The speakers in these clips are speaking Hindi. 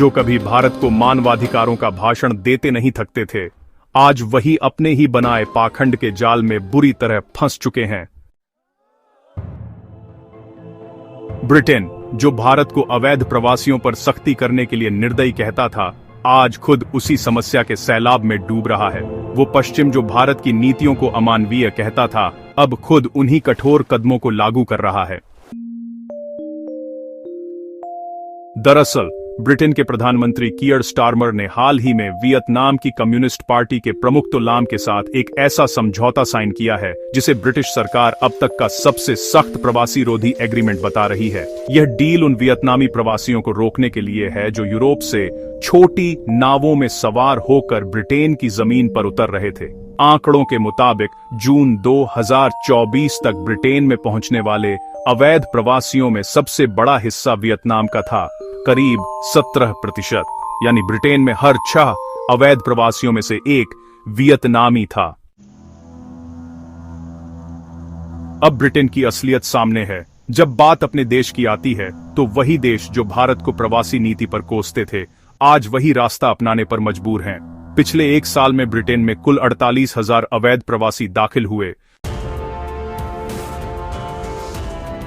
जो कभी भारत को मानवाधिकारों का भाषण देते नहीं थकते थे, आज वही अपने ही बनाए पाखंड के जाल में बुरी तरह फंस चुके हैं। ब्रिटेन, जो भारत को अवैध प्रवासियों पर सख्ती करने के लिए निर्दयी कहता था, आज खुद उसी समस्या के सैलाब में डूब रहा है। वो पश्चिम, जो भारत की नीतियों को अमानवीय कहता था, अब खुद उन्हीं कठोर कदमों को लागू कर रहा है। दरअसल ब्रिटेन के प्रधानमंत्री कियर स्टारमर ने हाल ही में वियतनाम की कम्युनिस्ट पार्टी के प्रमुख तो लाम के साथ एक ऐसा समझौता साइन किया है जिसे ब्रिटिश सरकार अब तक का सबसे सख्त प्रवासी रोधी एग्रीमेंट बता रही है। यह डील उन वियतनामी प्रवासियों को रोकने के लिए है जो यूरोप से छोटी नावों में सवार होकर ब्रिटेन की जमीन पर उतर रहे थे। आंकड़ों के मुताबिक जून 2024 तक ब्रिटेन में पहुंचने वाले अवैध प्रवासियों में सबसे बड़ा हिस्सा वियतनाम का था, करीब 17%। यानी ब्रिटेन में हर 6 अवैध प्रवासियों में से एक वियतनामी था। अब ब्रिटेन की असलियत सामने है। जब बात अपने देश की आती है तो वही देश जो भारत को प्रवासी नीति पर कोसते थे, आज वही रास्ता अपनाने पर मजबूर हैं। पिछले 1 साल में ब्रिटेन में कुल 48,000 अवैध प्रवासी दाखिल हुए,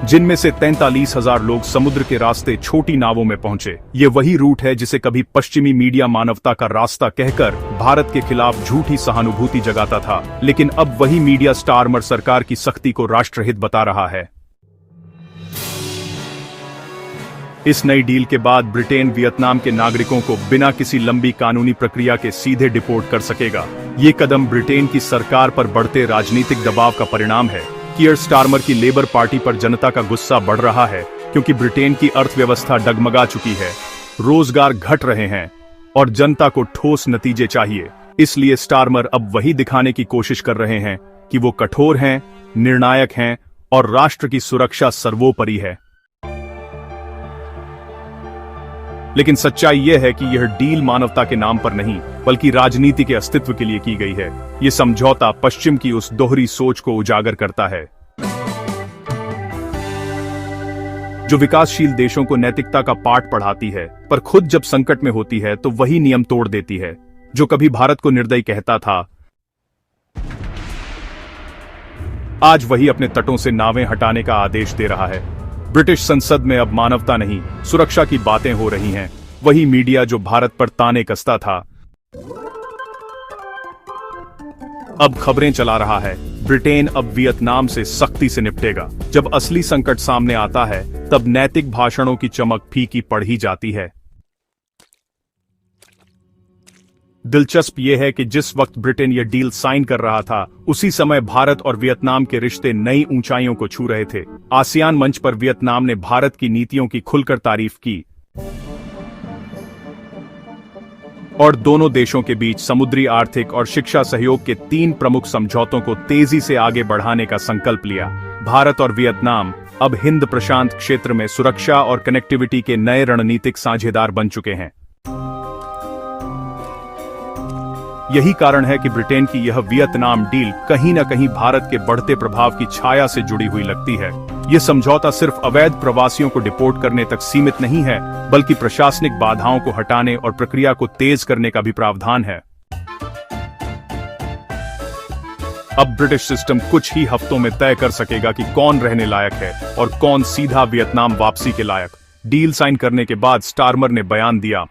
जिनमें से 43,000 लोग समुद्र के रास्ते छोटी नावों में पहुंचे। ये वही रूट है जिसे कभी पश्चिमी मीडिया मानवता का रास्ता कहकर भारत के खिलाफ झूठी सहानुभूति जगाता था, लेकिन अब वही मीडिया स्टारमर सरकार की सख्ती को राष्ट्रहित बता रहा है। इस नई डील के बाद ब्रिटेन वियतनाम के नागरिकों को बिना किसी लंबी कानूनी प्रक्रिया के सीधे डिपोर्ट कर सकेगा। ये कदम ब्रिटेन की सरकार पर बढ़ते राजनीतिक दबाव का परिणाम है। कियर स्टारमर की लेबर पार्टी पर जनता का गुस्सा बढ़ रहा है क्योंकि ब्रिटेन की अर्थव्यवस्था डगमगा चुकी है, रोजगार घट रहे हैं और जनता को ठोस नतीजे चाहिए। इसलिए स्टारमर अब वही दिखाने की कोशिश कर रहे हैं कि वो कठोर हैं, निर्णायक हैं और राष्ट्र की सुरक्षा सर्वोपरि है। लेकिन सच्चाई यह है कि यह डील मानवता के नाम पर नहीं बल्कि राजनीति के अस्तित्व के लिए की गई है। यह समझौता पश्चिम की उस दोहरी सोच को उजागर करता है जो विकासशील देशों को नैतिकता का पाठ पढ़ाती है, पर खुद जब संकट में होती है तो वही नियम तोड़ देती है। जो कभी भारत को निर्दयी कहता था, आज वही अपने तटों से नावें हटाने का आदेश दे रहा है। ब्रिटिश संसद में अब मानवता नहीं, सुरक्षा की बातें हो रही हैं। वही मीडिया जो भारत पर ताने कसता था, अब खबरें चला रहा है। ब्रिटेन अब वियतनाम से सख्ती से निपटेगा। जब असली संकट सामने आता है, तब नैतिक भाषणों की चमक फीकी पड़ ही जाती है। दिलचस्प यह है कि जिस वक्त ब्रिटेन यह डील साइन कर रहा था, उसी समय भारत और वियतनाम के रिश्ते नई ऊंचाइयों को छू रहे थे। आसियान मंच पर वियतनाम ने भारत की नीतियों की खुलकर तारीफ की और दोनों देशों के बीच समुद्री, आर्थिक और शिक्षा सहयोग के 3 प्रमुख समझौतों को तेजी से आगे बढ़ाने का संकल्प लिया। भारत और वियतनाम अब हिंद प्रशांत क्षेत्र में सुरक्षा और कनेक्टिविटी के नए रणनीतिक साझेदार बन चुके हैं। यही कारण है कि ब्रिटेन की यह वियतनाम डील कहीं न कहीं भारत के बढ़ते प्रभाव की छाया से जुड़ी हुई लगती है। यह समझौता सिर्फ अवैध प्रवासियों को डिपोर्ट करने तक सीमित नहीं है, बल्कि प्रशासनिक बाधाओं को हटाने और प्रक्रिया को तेज करने का भी प्रावधान है। अब ब्रिटिश सिस्टम कुछ ही हफ्तों में तय कर सकेगा कि कौन रहने लायक है और कौन सीधा वियतनाम वापसी के लायक। डील साइन करने के बाद स्टारमर ने बयान दिया,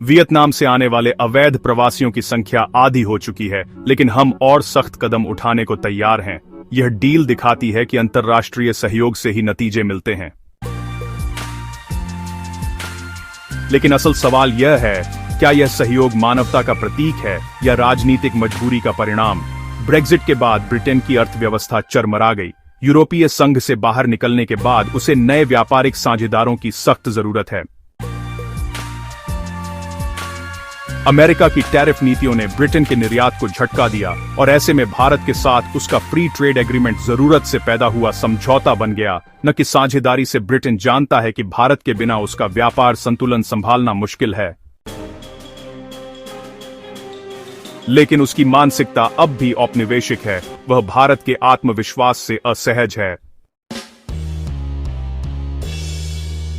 वियतनाम से आने वाले अवैध प्रवासियों की संख्या आधी हो चुकी है, लेकिन हम और सख्त कदम उठाने को तैयार हैं। यह डील दिखाती है कि अंतर्राष्ट्रीय सहयोग से ही नतीजे मिलते हैं। लेकिन असल सवाल यह है, क्या यह सहयोग मानवता का प्रतीक है या राजनीतिक मजबूरी का परिणाम? ब्रेक्जिट के बाद ब्रिटेन की अर्थव्यवस्था चरमरा गई। यूरोपीय संघ से बाहर निकलने के बाद उसे नए व्यापारिक साझेदारों की सख्त जरूरत है। अमेरिका की टैरिफ नीतियों ने ब्रिटेन के निर्यात को झटका दिया और ऐसे में भारत के साथ उसका फ्री ट्रेड एग्रीमेंट जरूरत से पैदा हुआ समझौता बन गया, न कि साझेदारी से। ब्रिटेन जानता है कि भारत के बिना उसका व्यापार संतुलन संभालना मुश्किल है, लेकिन उसकी मानसिकता अब भी औपनिवेशिक है। वह भारत के आत्मविश्वास से असहज है।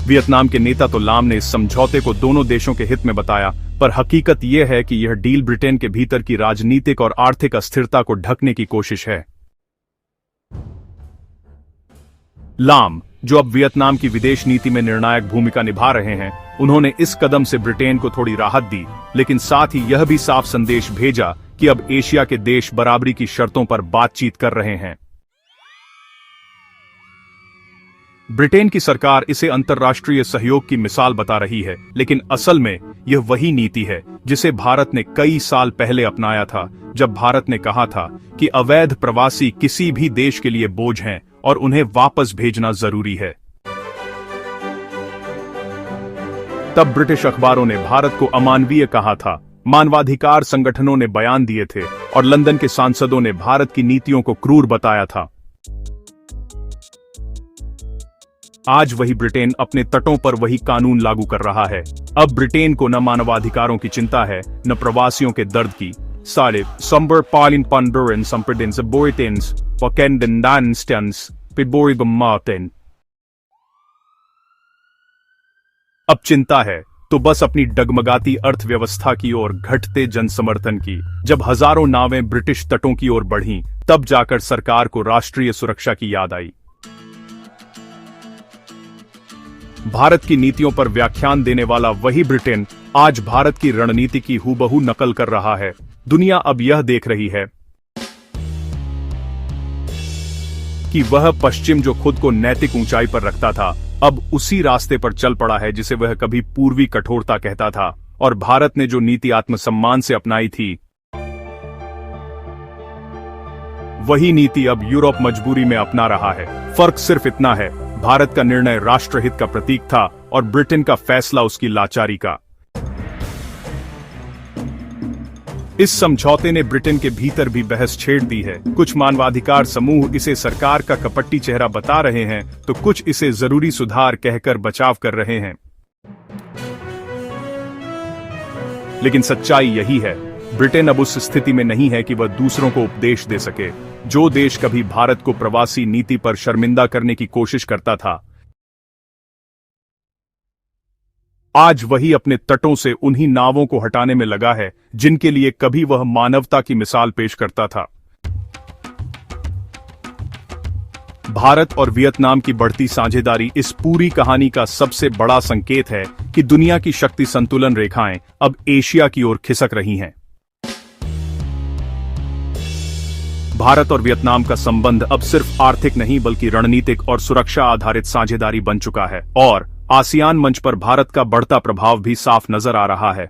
वियतनाम के नेता तो लाम ने इस समझौते को दोनों देशों के हित में बताया, पर हकीकत यह है कि यह डील ब्रिटेन के भीतर की राजनीतिक और आर्थिक अस्थिरता को ढकने की कोशिश है। लाम, जो अब वियतनाम की विदेश नीति में निर्णायक भूमिका निभा रहे हैं, उन्होंने इस कदम से ब्रिटेन को थोड़ी राहत दी, लेकिन साथ ही यह भी साफ संदेश भेजा कि अब एशिया के देश बराबरी की शर्तों पर बातचीत कर रहे हैं। ब्रिटेन की सरकार इसे अंतर्राष्ट्रीय सहयोग की मिसाल बता रही है, लेकिन असल में यह वही नीति है जिसे भारत ने कई साल पहले अपनाया था, जब भारत ने कहा था कि अवैध प्रवासी किसी भी देश के लिए बोझ हैं और उन्हें वापस भेजना जरूरी है। तब ब्रिटिश अखबारों ने भारत को अमानवीय कहा था, मानवाधिकार संगठनों ने बयान दिए थे और लंदन के सांसदों ने भारत की नीतियों को क्रूर बताया था। आज वही ब्रिटेन अपने तटों पर वही कानून लागू कर रहा है। अब ब्रिटेन को न मानवाधिकारों की चिंता है, न प्रवासियों के दर्द की। साले संबर पालिन पंडरन संप्रदिन बोइटेंस वकेंडन डांस्टन्स पिबोरिगम मार्टिन। अब चिंता है तो बस अपनी डगमगाती अर्थव्यवस्था की और घटते जनसमर्थन की। जब हजारों नावें ब्रिटिश तटों की ओर बढ़ीं, तब जाकर सरकार को राष्ट्रीय सुरक्षा की याद आई। भारत की नीतियों पर व्याख्यान देने वाला वही ब्रिटेन आज भारत की रणनीति की हूबहू नकल कर रहा है। दुनिया अब यह देख रही है कि वह पश्चिम जो खुद को नैतिक ऊंचाई पर रखता था, अब उसी रास्ते पर चल पड़ा है जिसे वह कभी पूर्वी कठोरता कहता था। और भारत ने जो नीति आत्मसम्मान से अपनाई थी, वही नीति अब यूरोप मजबूरी में अपना रहा है। फर्क सिर्फ इतना है, भारत का निर्णय राष्ट्रहित का प्रतीक था और ब्रिटेन का फैसला उसकी लाचारी का। इस समझौते ने ब्रिटेन के भीतर भी बहस छेड़ दी है। कुछ मानवाधिकार समूह इसे सरकार का कपटी चेहरा बता रहे हैं, तो कुछ इसे जरूरी सुधार कहकर बचाव कर रहे हैं। लेकिन सच्चाई यही है, ब्रिटेन अब उस स्थिति में नहीं है कि वह दूसरों को उपदेश दे सके। जो देश कभी भारत को प्रवासी नीति पर शर्मिंदा करने की कोशिश करता था, आज वही अपने तटों से उन्हीं नावों को हटाने में लगा है जिनके लिए कभी वह मानवता की मिसाल पेश करता था। भारत और वियतनाम की बढ़ती साझेदारी इस पूरी कहानी का सबसे बड़ा संकेत है कि दुनिया की शक्ति संतुलन रेखाएं अब एशिया की ओर खिसक रही हैं। भारत और वियतनाम का संबंध अब सिर्फ आर्थिक नहीं बल्कि रणनीतिक और सुरक्षा आधारित साझेदारी बन चुका है, और आसियान मंच पर भारत का बढ़ता प्रभाव भी साफ नजर आ रहा है।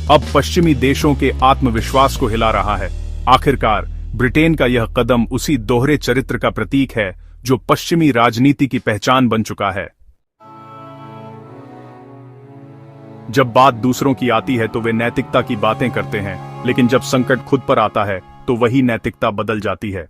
अब पश्चिमी देशों के आत्मविश्वास को हिला रहा है। आखिरकार ब्रिटेन का यह कदम उसी दोहरे चरित्र का प्रतीक है जो पश्चिमी राजनीति की पहचान बन चुका है। जब बात दूसरों की आती है तो वे नैतिकता की बातें करते हैं, लेकिन जब संकट खुद पर आता है तो वही नैतिकता बदल जाती है।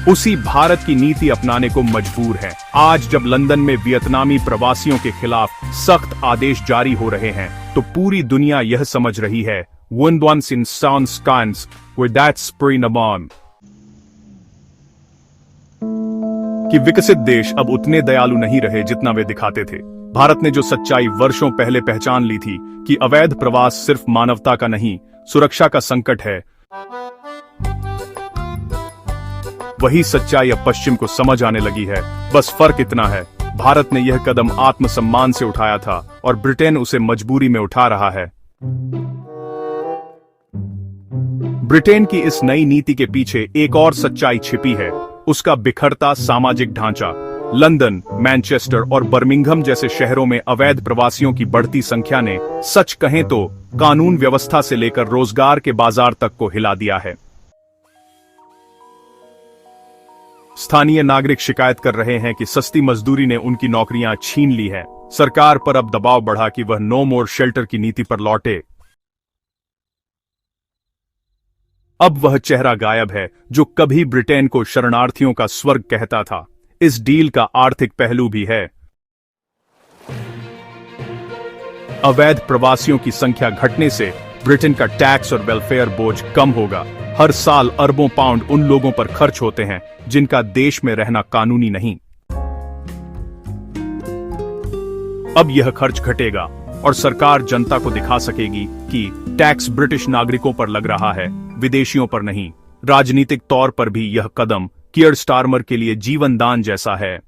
उसी भारत की नीति अपनाने को मजबूर है। आज जब लंदन में वियतनामी प्रवासियों के खिलाफ सख्त आदेश जारी हो रहे हैं, तो पूरी दुनिया यह समझ रही है कि विकसित देश अब उतने दयालु नहीं रहे जितना वे दिखाते थे। भारत ने जो सच्चाई वर्षों पहले पहचान ली थी कि अवैध प्रवास सिर्फ मानवता का नहीं, सुरक्षा का संकट है, वही सच्चाई अब पश्चिम को समझ आने लगी है। बस फर्क इतना है, भारत ने यह कदम आत्मसम्मान से उठाया था और ब्रिटेन उसे मजबूरी में उठा रहा है। ब्रिटेन की इस नई नीति के पीछे एक और सच्चाई छिपी है, उसका बिखरता सामाजिक ढांचा। लंदन, मैनचेस्टर और बर्मिंघम जैसे शहरों में अवैध प्रवासियों की बढ़ती संख्या ने सच कहें तो कानून व्यवस्था से लेकर रोजगार के बाजार तक को हिला दिया है। स्थानीय नागरिक शिकायत कर रहे हैं कि सस्ती मजदूरी ने उनकी नौकरियां छीन ली हैं। सरकार पर अब दबाव बढ़ा कि वह नो मोर शेल्टर की नीति पर लौटे। अब वह चेहरा गायब है जो कभी ब्रिटेन को शरणार्थियों का स्वर्ग कहता था। इस डील का आर्थिक पहलू भी है। अवैध प्रवासियों की संख्या घटने से ब्रिटेन का टैक्स और वेलफेयर बोझ कम होगा। हर साल अरबों पाउंड उन लोगों पर खर्च होते हैं जिनका देश में रहना कानूनी नहीं। अब यह खर्च घटेगा और सरकार जनता को दिखा सकेगी कि टैक्स ब्रिटिश नागरिकों पर लग रहा है, विदेशियों पर नहीं। राजनीतिक तौर पर भी यह कदम कियर स्टारमर के लिए जीवन दान जैसा है।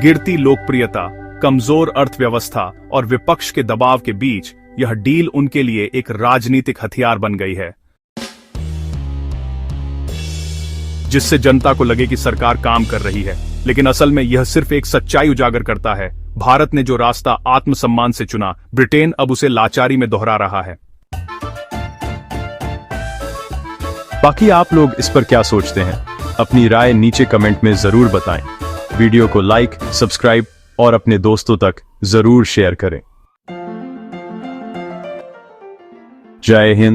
गिरती लोकप्रियता, कमजोर अर्थव्यवस्था और विपक्ष के दबाव के बीच यह डील उनके लिए एक राजनीतिक हथियार बन गई है, जिससे जनता को लगे कि सरकार काम कर रही है। लेकिन असल में यह सिर्फ एक सच्चाई उजागर करता है। भारत ने जो रास्ता आत्मसम्मान से चुना, ब्रिटेन अब उसे लाचारी में दोहरा रहा है। बाकी आप लोग इस पर क्या सोचते हैं? अपनी राय नीचे कमेंट में जरूर बताएं। वीडियो को लाइक, सब्सक्राइब और अपने दोस्तों तक जरूर शेयर करें। जय हिंद।